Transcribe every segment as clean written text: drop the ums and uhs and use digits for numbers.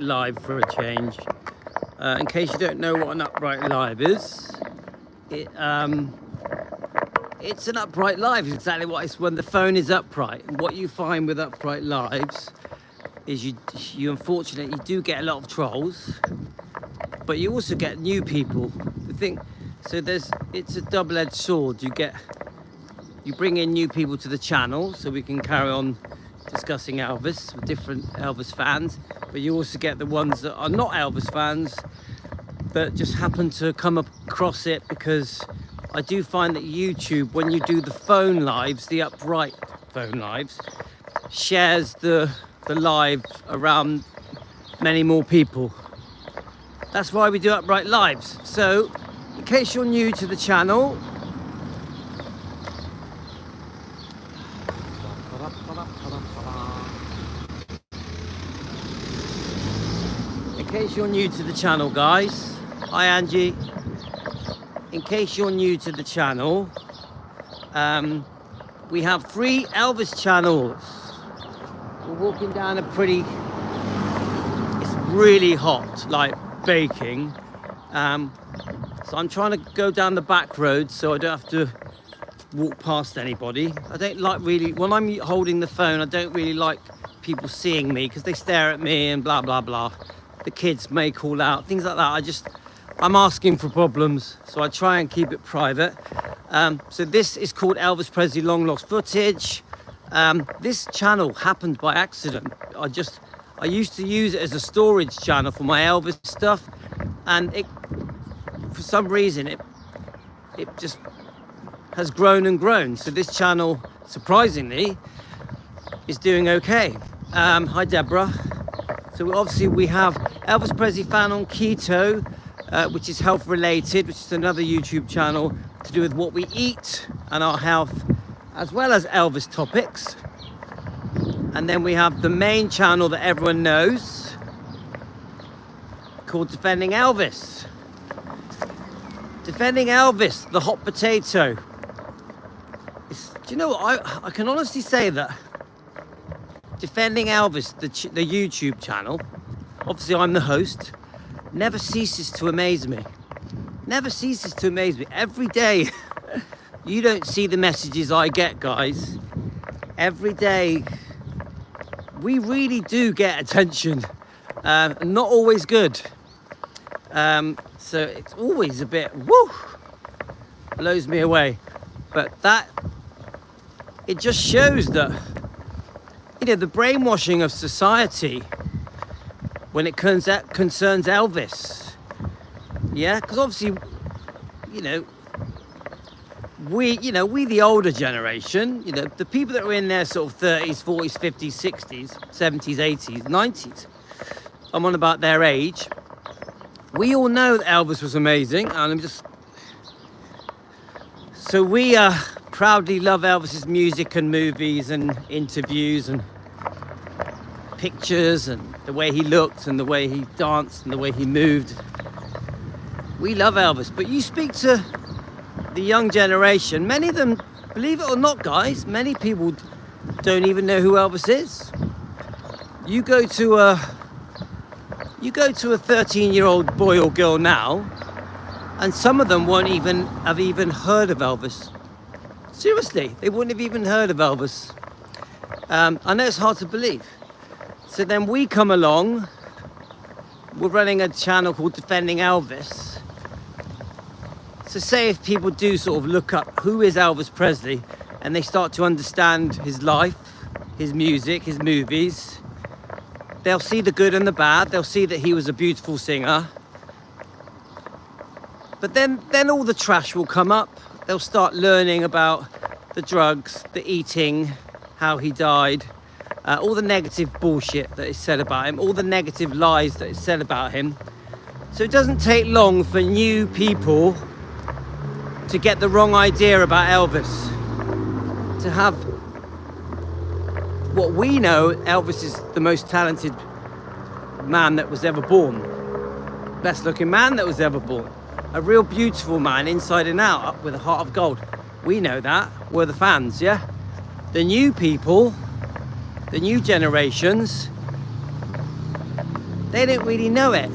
live for a change. In case you don't know what an upright live is, it's an upright live. It's exactly what it's when the phone is upright. And what you find with upright lives is you unfortunately do get a lot of trolls, but you also get new people. The thing, so it's a double-edged sword. You bring in new people to the channel so we can carry on discussing Elvis with different Elvis fans, but you also get the ones that are not Elvis fans that just happen to come across it, because I do find that YouTube, when you do the phone lives, the upright phone lives, shares the live around many more people. That's why we do upright lives. So in case you're new to the channel, guys, hi Angie. In case you're new to the channel, we have 3 Elvis channels. We're walking down it's really hot, like baking. So I'm trying to go down the back road so I don't have to walk past anybody. I don't like really, when I'm holding the phone, I don't really like people seeing me because they stare at me and blah, blah, blah. The kids may call out, things like that. I'm asking for problems, so I try and keep it private. So this is called Elvis Presley Long Lost Footage. This channel happened by accident. I used to use it as a storage channel for my Elvis stuff, and for some reason it just has grown and grown. So this channel, surprisingly, is doing okay. Hi Deborah. So obviously we have Elvis Presley Fan on Keto, which is health related, which is another YouTube channel to do with what we eat and our health, as well as Elvis topics. And then we have the main channel that everyone knows, called Defending Elvis. Defending Elvis, the hot potato. Do you know what? I can honestly say that Defending Elvis, the YouTube channel, obviously I'm the host, never ceases to amaze me. Never ceases to amaze me. Every day, you don't see the messages I get, guys. Every day, we really do get attention. Not always good. So it's always a bit, woo, blows me away. But it just shows that, the brainwashing of society when it concerns Elvis. Yeah, because obviously, we the older generation, the people that are in their sort of 30s, 40s, 50s, 60s, 70s, 80s, 90s, I'm on about their age. We all know that Elvis was amazing, and so we proudly love Elvis's music and movies and interviews and pictures and the way he looked and the way he danced and the way he moved. We love Elvis, but you speak to the young generation, many of them, believe it or not, guys, many people don't even know who Elvis is. You go to a 13-year-old boy or girl now, and some of them won't even have heard of Elvis. Seriously, they wouldn't have even heard of Elvis. I know it's hard to believe. So then we come along, we're running a channel called Defending Elvis. So say if people do sort of look up who is Elvis Presley, and they start to understand his life, his music, his movies, they'll see the good and the bad. They'll see that he was a beautiful singer. But then all the trash will come up. They'll start learning about the drugs, the eating, how he died, all the negative bullshit that is said about him, all the negative lies that is said about him. So it doesn't take long for new people to get the wrong idea about Elvis. To have what we know, Elvis is the most talented man that was ever born. Best looking man that was ever born. A real beautiful man, inside and out, up with a heart of gold. We know that. We're the fans, yeah? The new people, the new generations, they don't really know it.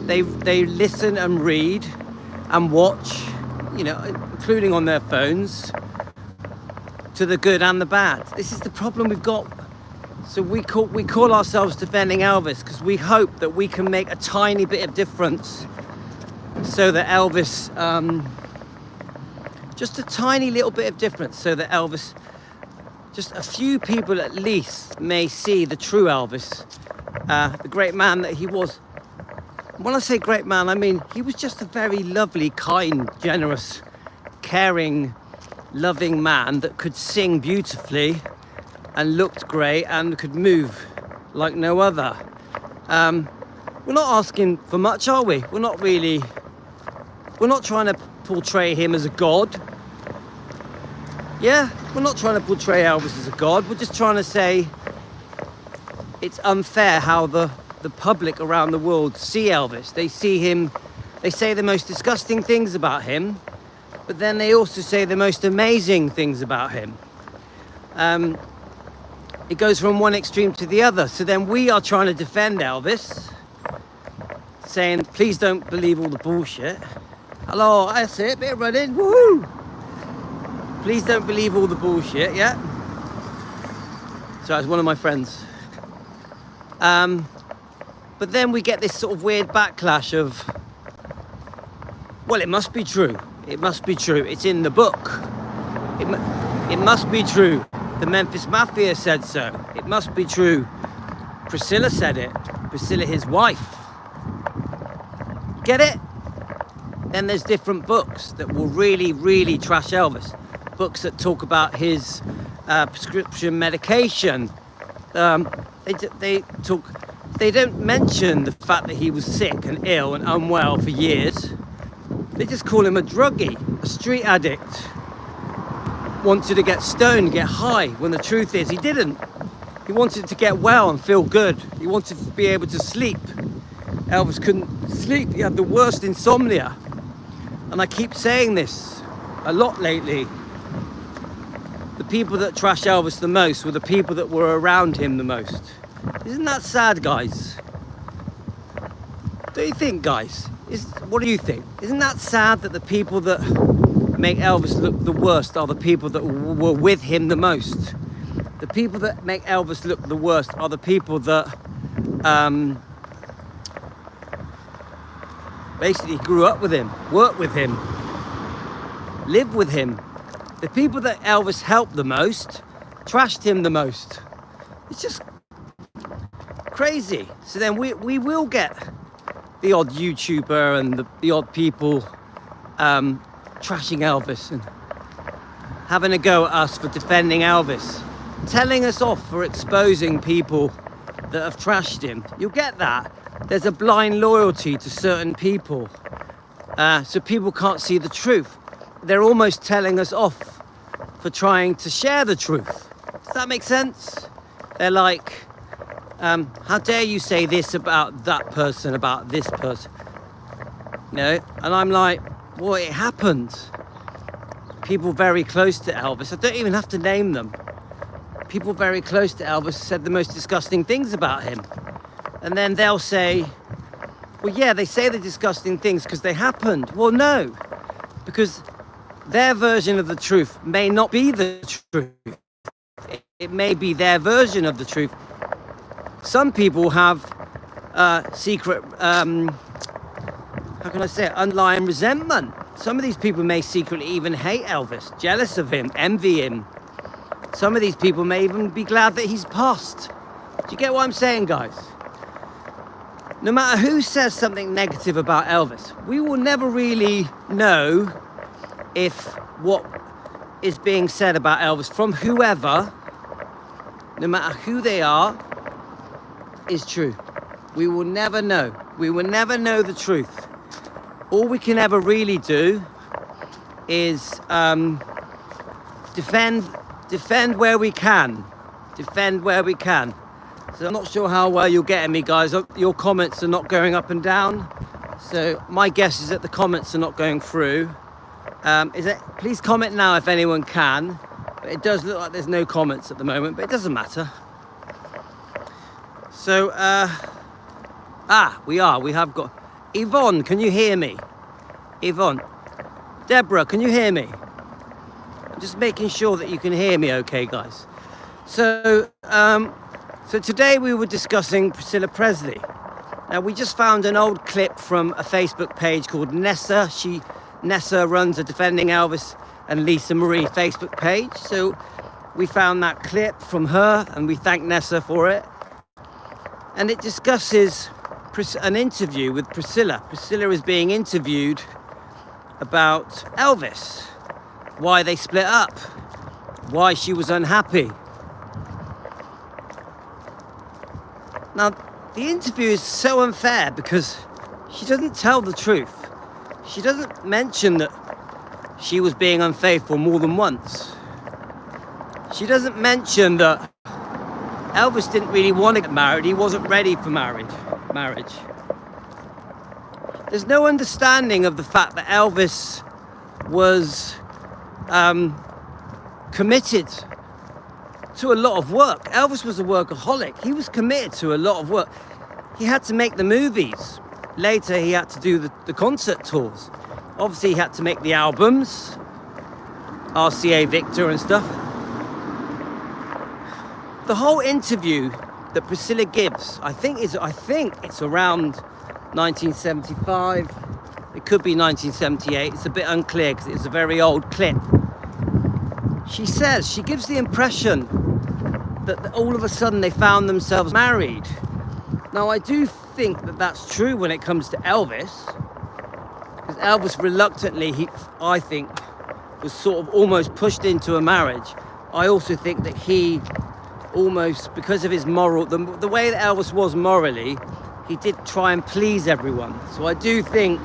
They listen and read and watch, you know, including on their phones, to the good and the bad. This is the problem we've got. So we call ourselves Defending Elvis because we hope that we can make a tiny bit of difference so that Elvis, just a tiny little bit of difference so that Elvis, just a few people at least may see the true Elvis, the great man that he was. When I say great man, I mean he was just a very lovely, kind, generous, caring, loving man that could sing beautifully and looked great and could move like no other. We're not asking for much, are we? We're not trying to portray him as a god. Yeah, we're not trying to portray Elvis as a god. We're just trying to say it's unfair how the public around the world see Elvis. They see him, they say the most disgusting things about him, but then they also say the most amazing things about him. It goes from one extreme to the other. So then we are trying to defend Elvis, saying, please don't believe all the bullshit. Hello, that's it, bit of running, woohoo! Please don't believe all the bullshit, yeah? So it's one of my friends. But then we get this sort of weird backlash of, well, it must be true. It must be true. It's in the book. It must be true. The Memphis Mafia said so. It must be true. Priscilla said it. Priscilla, his wife. Get it? Then there's different books that will really, really trash Elvis. Books that talk about his prescription medication. They don't mention the fact that he was sick and ill and unwell for years. They just call him a druggie, a street addict. Wanted to get stoned, get high, when the truth is he didn't. He wanted to get well and feel good. He wanted to be able to sleep. Elvis couldn't sleep. He had the worst insomnia. And I keep saying this a lot lately. The people that trash Elvis the most were the people that were around him the most. Isn't that sad, guys? Don't you think, guys? What do you think? Isn't that sad that the people that make Elvis look the worst are the people that were with him the most? The people that make Elvis look the worst are the people that basically grew up with him, worked with him, lived with him. The people that Elvis helped the most trashed him the most. It's just crazy. So then we will get the odd YouTuber and the odd people trashing Elvis and having a go at us for defending Elvis, telling us off for exposing people that have trashed him. You'll get that. There's a blind loyalty to certain people, so people can't see the truth. They're almost telling us off for trying to share the truth. Does that make sense? They're like, how dare you say this about that person, about this person? You know, and I'm like, well, it happened. People very close to Elvis, I don't even have to name them. People very close to Elvis said the most disgusting things about him. And then they'll say, well, yeah, they say the disgusting things because they happened. Well, no, because their version of the truth may not be the truth. It may be their version of the truth. Some people have secret, how can I say it, underlying resentment. Some of these people may secretly even hate Elvis, jealous of him, envy him. Some of these people may even be glad that he's passed. Do you get what I'm saying, guys? No matter who says something negative about Elvis, we will never really know if what is being said about Elvis from whoever, no matter who they are, is true. We will never know. We will never know the truth. All we can ever really do is defend where we can. Defend where we can. So I'm not sure how well you're getting me, guys. Your comments are not going up and down. So my guess is that the comments are not going through. Please comment now if anyone can. But it does look like there's no comments at the moment, but it doesn't matter. So We are. We have got... Yvonne, can you hear me? Yvonne. Deborah, can you hear me? I'm just making sure that you can hear me okay, guys. So today we were discussing Priscilla Presley. Now, we just found an old clip from a Facebook page called Nessa. Nessa runs a Defending Elvis and Lisa Marie Facebook page. So we found that clip from her and we thank Nessa for it. And it discusses an interview with Priscilla. Priscilla is being interviewed about Elvis, why they split up, why she was unhappy. Now, the interview is so unfair because she doesn't tell the truth. She doesn't mention that she was being unfaithful more than once. She doesn't mention that Elvis didn't really want to get married. He wasn't ready for marriage. There's no understanding of the fact that Elvis was committed to a lot of work. Elvis was a workaholic. He was committed to a lot of work. He had to make the movies. Later, he had to do the concert tours. Obviously, he had to make the albums, RCA Victor and stuff. The whole interview that Priscilla gives, I think it's around 1975. It could be 1978. It's a bit unclear because it's a very old clip. She gives the impression that all of a sudden they found themselves married. Now, I do think that that's true when it comes to Elvis, because Elvis reluctantly, I think, was sort of almost pushed into a marriage. I also think that he almost, because of his moral, the way that Elvis was morally, he did try and please everyone. So I do think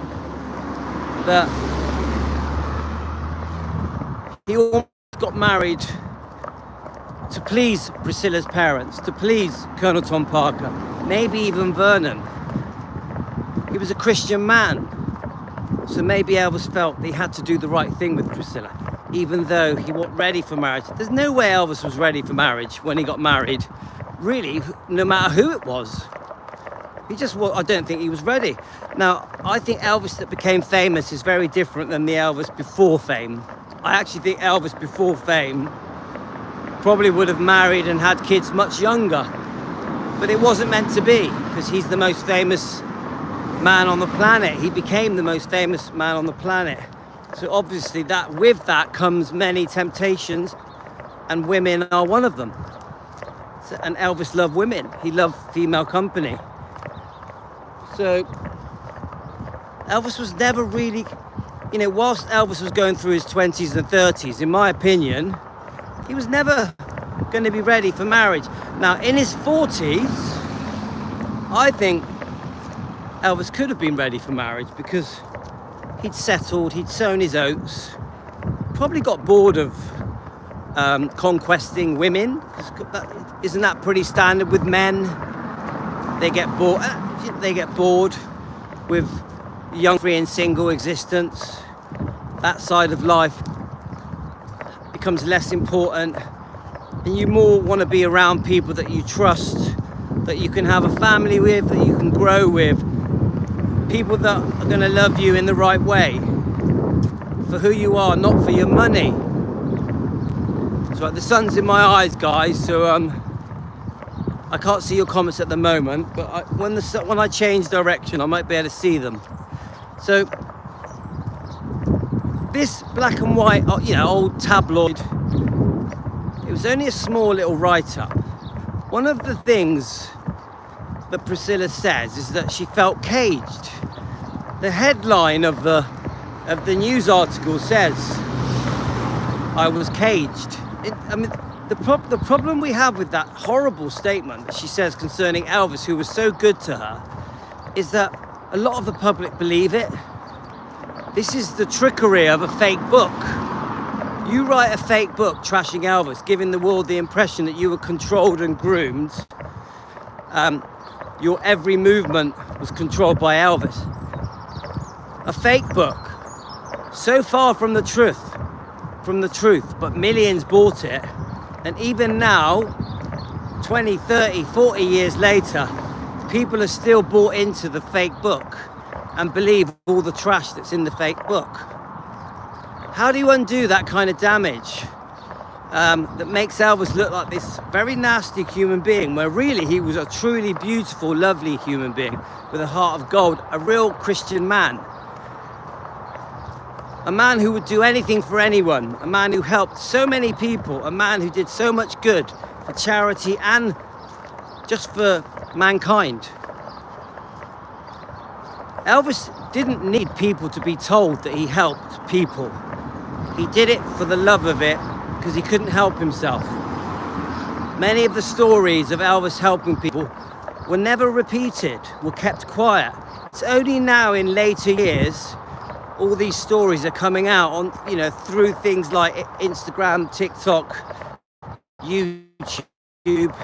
that he almost got married to please Priscilla's parents, to please Colonel Tom Parker, maybe even Vernon. He was a Christian man, so maybe Elvis felt that he had to do the right thing with Priscilla, even though he wasn't ready for marriage. There's no way Elvis was ready for marriage when he got married, really, no matter who it was. I don't think he was ready. Now, I think Elvis that became famous is very different than the Elvis before fame. I actually think Elvis before fame probably would have married and had kids much younger. But it wasn't meant to be, because he's the most famous man on the planet. He became the most famous man on the planet. So obviously with that comes many temptations, and women are one of them. And Elvis loved women. He loved female company. So Elvis was never really, whilst Elvis was going through his 20s and 30s, in my opinion, he was never going to be ready for marriage. Now, in his 40s, I think Elvis could have been ready for marriage because he'd settled, he'd sown his oats, probably got bored of conquesting women. Isn't that pretty standard with men? They get bored with young, free and single existence. That side of life becomes less important, and you more want to be around people that you trust, that you can have a family with, that you can grow with, people that are going to love you in the right way, for who you are, not for your money. So the sun's in my eyes, guys, so I can't see your comments at the moment, but when I change direction, I might be able to see them. So this black and white, old tabloid, it was only a small little write-up. One of the things that Priscilla says is that she felt caged. The headline of the news article says, "I was caged." The problem we have with that horrible statement that she says concerning Elvis, who was so good to her, is that a lot of the public believe it. This is the trickery of a fake book. You write a fake book trashing Elvis, giving the world the impression that you were controlled and groomed. Your every movement was controlled by Elvis. A fake book, so far from the truth, but millions bought it. And even now, 20, 30, 40 years later, people are still bought into the fake book and believe all the trash that's in the fake book. How do you undo that kind of damage that makes Elvis look like this very nasty human being, where really he was a truly beautiful, lovely human being with a heart of gold, a real Christian man? A man who would do anything for anyone, a man who helped so many people, a man who did so much good for charity and just for mankind. Elvis didn't need people to be told that he helped people. He did it for the love of it, because he couldn't help himself. Many of the stories of Elvis helping people were never repeated, were kept quiet. It's only now in later years all these stories are coming out on, through things like Instagram, TikTok, YouTube,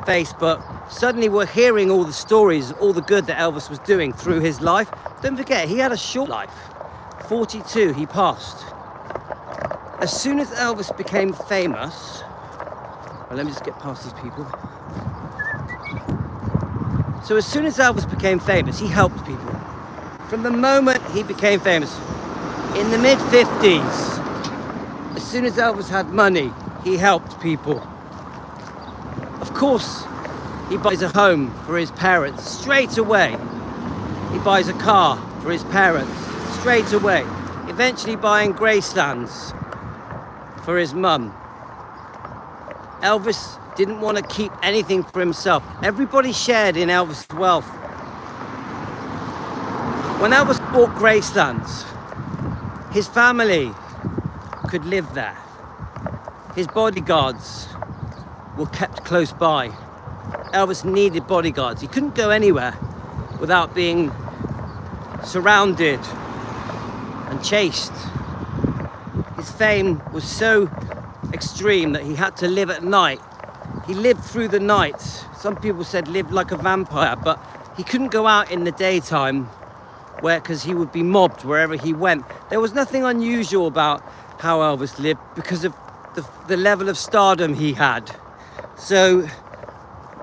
Facebook. Suddenly we're hearing all the stories, all the good that Elvis was doing through his life. Don't forget, he had a short life. 42, he passed. As soon as Elvis became famous, well, let me just get past these people. So as soon as Elvis became famous, he helped people. From the moment he became famous, in the mid-50s, as soon as Elvis had money, he helped people. Of course, he buys a home for his parents straight away. He buys a car for his parents straight away. Eventually buying Gracelands for his mum. Elvis didn't want to keep anything for himself. Everybody shared in Elvis' wealth. When Elvis bought Gracelands, his family could live there. His bodyguards were kept close by. Elvis needed bodyguards. He couldn't go anywhere without being surrounded and chased. His fame was so extreme that he had to live at night. He lived through the night. Some people said lived like a vampire, but he couldn't go out in the daytime because he would be mobbed wherever he went. There was nothing unusual about how Elvis lived because of the level of stardom he had. So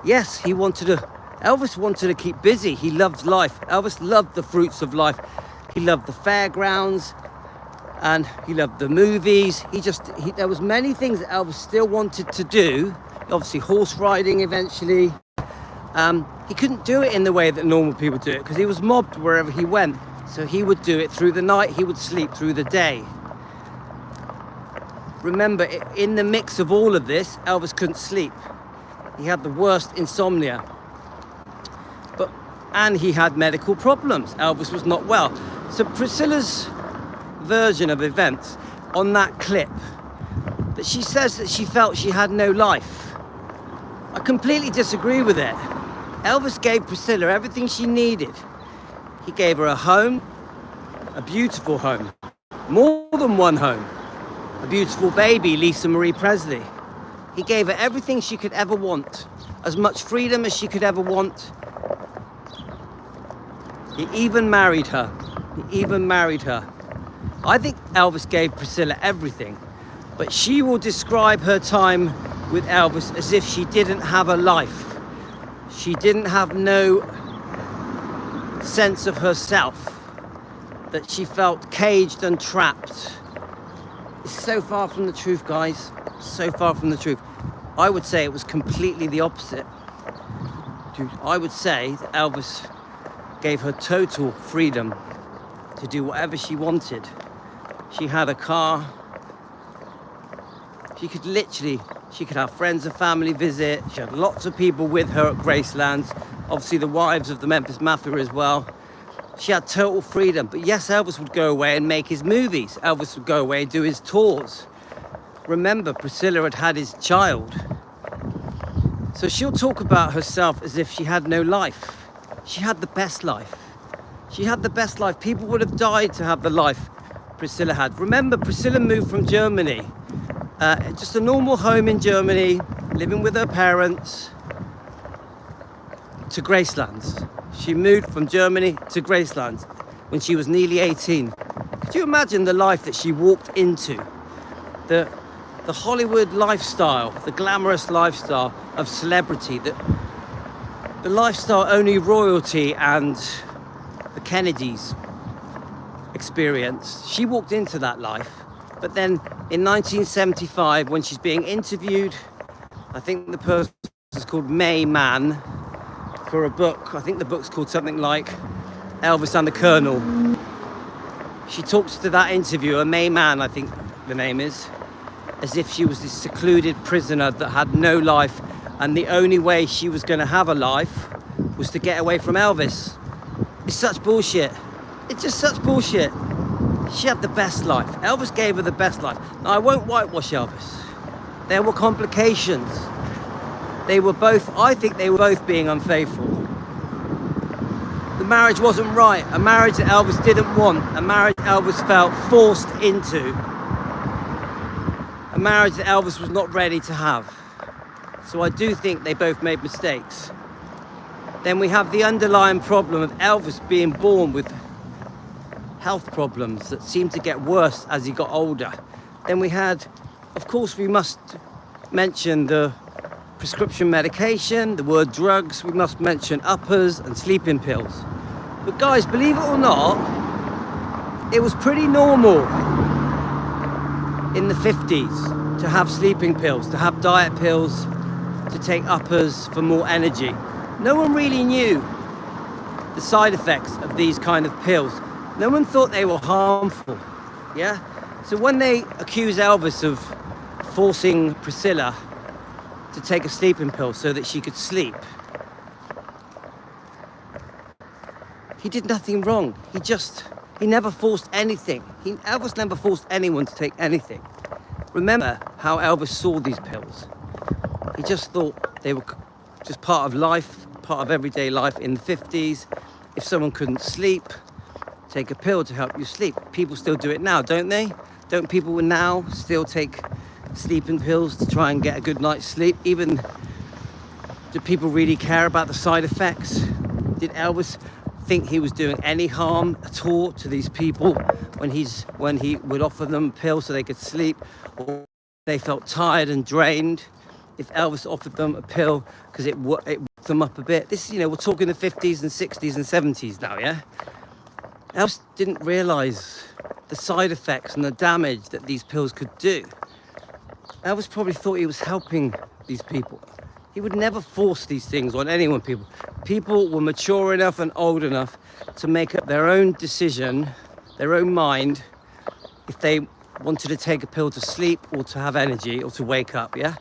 yes, Elvis wanted to keep busy. He loved life. Elvis loved the fruits of life. He loved the fairgrounds and he loved the movies. There was many things that Elvis still wanted to do. Obviously horse riding eventually. He couldn't do it in the way that normal people do it because he was mobbed wherever he went. So he would do it through the night, he would sleep through the day. Remember, in the mix of all of this, Elvis couldn't sleep. He had the worst insomnia. And he had medical problems. Elvis was not well. So Priscilla's version of events on that clip, that she says that she felt she had no life, I completely disagree with it. Elvis gave Priscilla everything she needed. He gave her a home, a beautiful home, more than one home, a beautiful baby, Lisa Marie Presley. He gave her everything she could ever want, as much freedom as she could ever want. He even married her. I think Elvis gave Priscilla everything, but she will describe her time with Elvis as if she didn't have a life. She didn't have no sense of herself, that she felt caged and trapped. It's so far from the truth, guys. So far from the truth. I would say it was completely the opposite. I would say that Elvis gave her total freedom to do whatever she wanted. She had a car. She could have friends and family visit. She had lots of people with her at Graceland. Obviously the wives of the Memphis Mafia as well. She had total freedom. But yes, Elvis would go away and make his movies. Elvis would go away and do his tours. Remember, Priscilla had had his child. So she'll talk about herself as if she had no life. She had the best life. She had the best life. People would have died to have the life Priscilla had. Remember, Priscilla moved from Germany. Just a normal home in Germany, living with her parents, to Graceland. She moved from Germany to Graceland when she was nearly 18. Could you imagine the life that she walked into? The Hollywood lifestyle, the glamorous lifestyle of celebrity that the lifestyle only royalty and the Kennedys experienced. She walked into that life, but then in 1975, when she's being interviewed, I think the person is called May Mann, for a book. I think the book's called something like Elvis and the Colonel. She talks to that interviewer, May Mann, I think the name is, as if she was this secluded prisoner that had no life, and the only way she was going to have a life was to get away from Elvis. It's such bullshit. It's just such bullshit. She had the best life. Elvis gave her the best life. Now, I won't whitewash Elvis. There were complications. I think they were both being unfaithful. The marriage wasn't right. A marriage that Elvis didn't want. A marriage Elvis felt forced into. A marriage that Elvis was not ready to have. So I do think they both made mistakes. Then we have the underlying problem of Elvis being born with health problems that seemed to get worse as he got older. Then we had, of course, we must mention the prescription medication, the word drugs. We must mention uppers and sleeping pills. But guys, believe it or not, it was pretty normal in the 50s to have sleeping pills, to have diet pills, to take uppers for more energy. No one really knew the side effects of these kind of pills. No one thought they were harmful, yeah? So when they accuse Elvis of forcing Priscilla to take a sleeping pill so that she could sleep, he did nothing wrong. He never forced anything. Elvis never forced anyone to take anything. Remember how Elvis saw these pills. He just thought they were just part of life, part of everyday life in the 50s. If someone couldn't sleep, take a pill to help you sleep. People still do it now, don't they? Don't people now still take sleeping pills to try and get a good night's sleep? Even, do people really care about the side effects? Did Elvis think he was doing any harm at all to these people when he would offer them a pill so they could sleep, or they felt tired and drained? If Elvis offered them a pill because it woke them up a bit. This, we're talking the 50s and 60s and 70s now, yeah? Elvis didn't realise the side effects and the damage that these pills could do. Elvis probably thought he was helping these people. He would never force these things on anyone. People were mature enough and old enough to make up their own decision, their own mind, if they wanted to take a pill to sleep or to have energy or to wake up, yeah?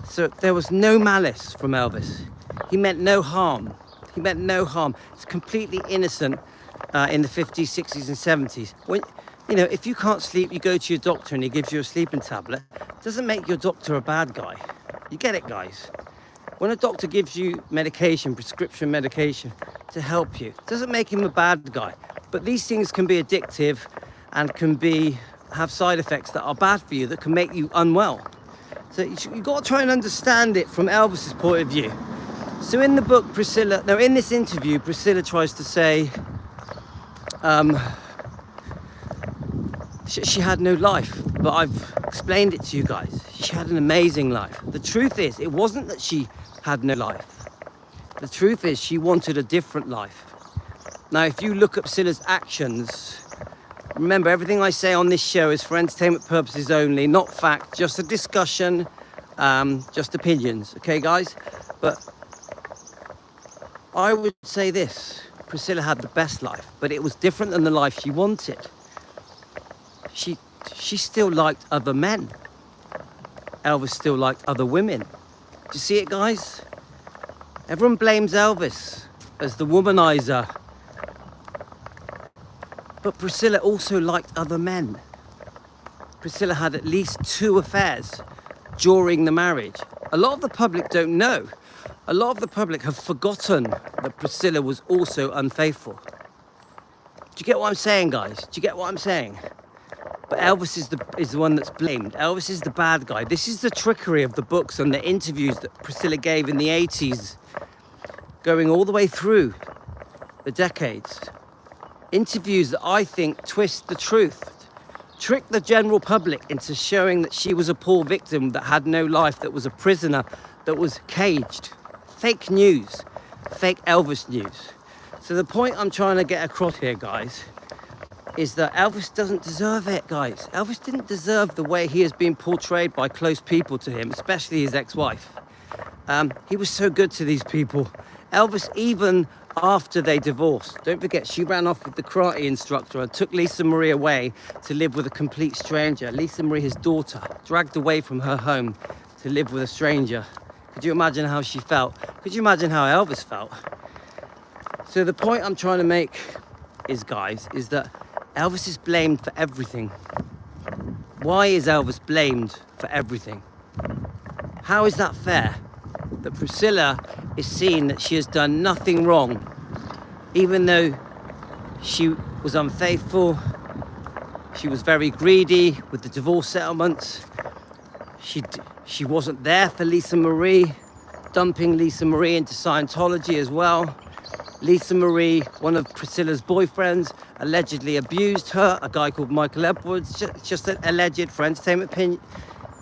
So there was no malice from Elvis. He meant no harm. It's completely innocent in the 50s, 60s and 70s. When, if you can't sleep, you go to your doctor and he gives you a sleeping tablet. It doesn't make your doctor a bad guy. You get it, guys? When a doctor gives you medication, prescription medication to help you, it doesn't make him a bad guy. But these things can be addictive and can have side effects that are bad for you, that can make you unwell. So you've got to try and understand it from Elvis's point of view. So in the book, in this interview, Priscilla tries to say she had no life, but I've explained it to you guys. She had an amazing life. The truth is, it wasn't that she had no life. The truth is, she wanted a different life. Now, if you look at Priscilla's actions, remember, everything I say on this show is for entertainment purposes only, not fact, just a discussion, just opinions, okay, guys? But I would say this: Priscilla had the best life, but it was different than the life she wanted. She still liked other men. Elvis still liked other women. Do you see it, guys? Everyone blames Elvis as the womanizer. But Priscilla also liked other men. Priscilla had at least 2 affairs during the marriage. A lot of the public don't know. A lot of the public have forgotten that Priscilla was also unfaithful. Do you get what I'm saying, guys? Do you get what I'm saying? But Elvis is the one that's blamed. Elvis is the bad guy. This is the trickery of the books and the interviews that Priscilla gave in the 80s, going all the way through the decades. Interviews that I think twist the truth, trick the general public into showing that she was a poor victim that had no life, that was a prisoner, that was caged, fake news, fake Elvis news. So the point I'm trying to get across here, guys, is that Elvis doesn't deserve it, guys. Elvis didn't deserve the way he has been portrayed by close people to him, especially his ex-wife. He was so good to these people. Elvis, even after they divorced, don't forget, she ran off with the karate instructor and took Lisa Marie away to live with a complete stranger. Lisa Marie, his daughter, dragged away from her home to live with a stranger. Could you imagine how she felt? Could you imagine how Elvis felt? So the point I'm trying to make is, guys, is that Elvis is blamed for everything. Why is Elvis blamed for everything? How is that fair? That Priscilla is seen that she has done nothing wrong, even though she was unfaithful, she was very greedy with the divorce settlements, she wasn't there for Lisa Marie, dumping Lisa Marie into Scientology as well. Lisa Marie, one of Priscilla's boyfriends, allegedly abused her, a guy called Michael Edwards, just an alleged, for entertainment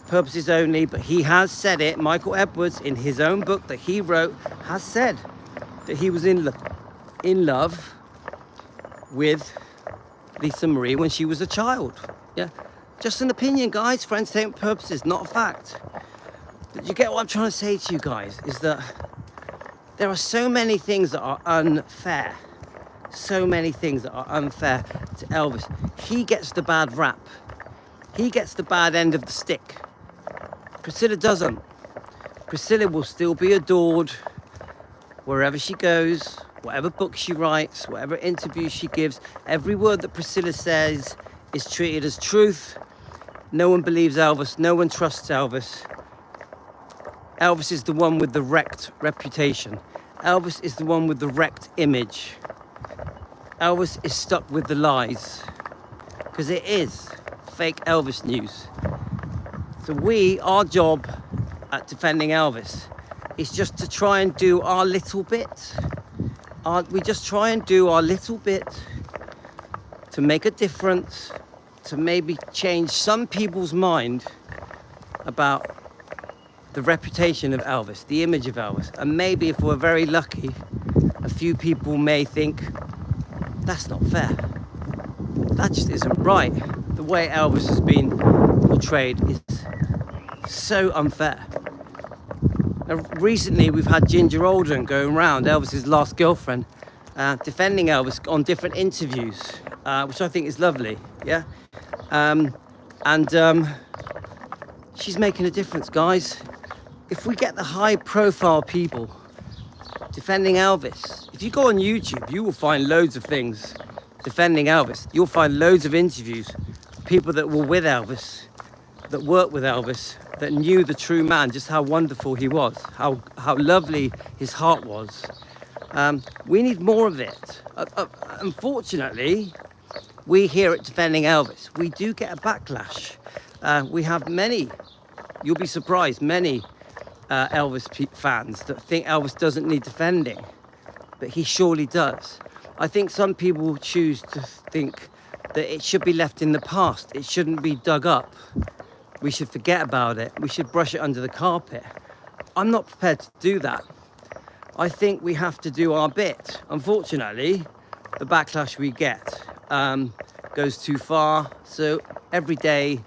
purposes only, but he has said it. Michael Edwards, in his own book that he wrote, has said that he was in love with Lisa Marie when she was a child. Yeah, just an opinion, guys, for entertainment purposes, not a fact. But you get what I'm trying to say to you guys, is that there are so many things that are unfair. So many things that are unfair to Elvis. He gets the bad rap. He gets the bad end of the stick. Priscilla doesn't. Priscilla will still be adored wherever she goes, whatever book she writes, whatever interview she gives. Every word that Priscilla says is treated as truth. No one believes Elvis. No one trusts Elvis. Elvis is the one with the wrecked reputation. Elvis is the one with the wrecked image. Elvis is stuck with the lies, because it is fake Elvis news. So our job at defending Elvis is just to try and do our little bit. We just try and do our little bit to make a difference, to maybe change some people's mind about the reputation of Elvis, the image of Elvis. And maybe if we're very lucky, a few people may think, that's not fair. That just isn't right. The way Elvis has been portrayed is so unfair. Now, recently, we've had Ginger Alden going around, Elvis's last girlfriend, defending Elvis on different interviews, which I think is lovely, yeah? She's making a difference, guys. If we get the high-profile people defending Elvis, if you go on YouTube, you will find loads of things defending Elvis. You'll find loads of interviews, people that were with Elvis, that worked with Elvis, that knew the true man, just how wonderful he was, how lovely his heart was. We need more of it. Unfortunately, we here at Defending Elvis, we do get a backlash. We have many, you'll be surprised, many Elvis fans that think Elvis doesn't need defending, but he surely does. I think some people choose to think that it should be left in the past. It shouldn't be dug up. We should forget about it. We should brush it under the carpet. I'm not prepared to do that. I think we have to do our bit. Unfortunately, the backlash we get goes too far. So every day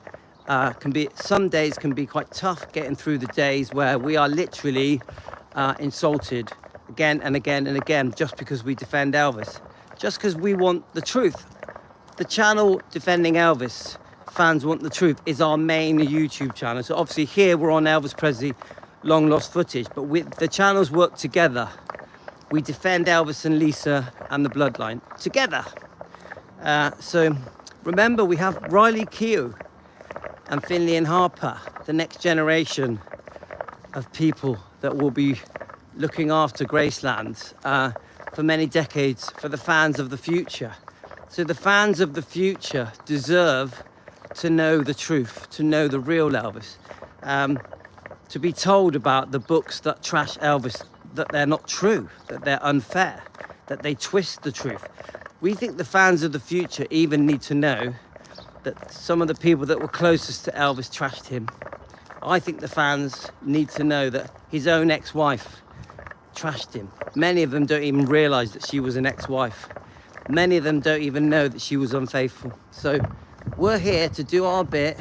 some days can be quite tough, getting through the days where we are literally insulted again and again and again, just because we defend Elvis, just because we want the truth. The channel Defending Elvis, Fans Want the Truth, is our main YouTube channel. So obviously here we're on Elvis Presley Long Lost Footage, but the channels work together. We defend Elvis and Lisa and the bloodline together. So remember, we have Riley Keough and Finley and Harper, the next generation of people that will be looking after Graceland for many decades, for the fans of the future. So the fans of the future deserve to know the truth, to know the real Elvis, to be told about the books that trash Elvis, that they're not true, that they're unfair, that they twist the truth. We think the fans of the future even need to know that some of the people that were closest to Elvis trashed him. I think the fans need to know that his own ex-wife trashed him. Many of them don't even realise that she was an ex-wife. Many of them don't even know that she was unfaithful. So we're here to do our bit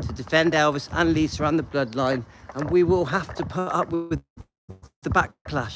to defend Elvis and Lisa and the bloodline, and we will have to put up with the backlash.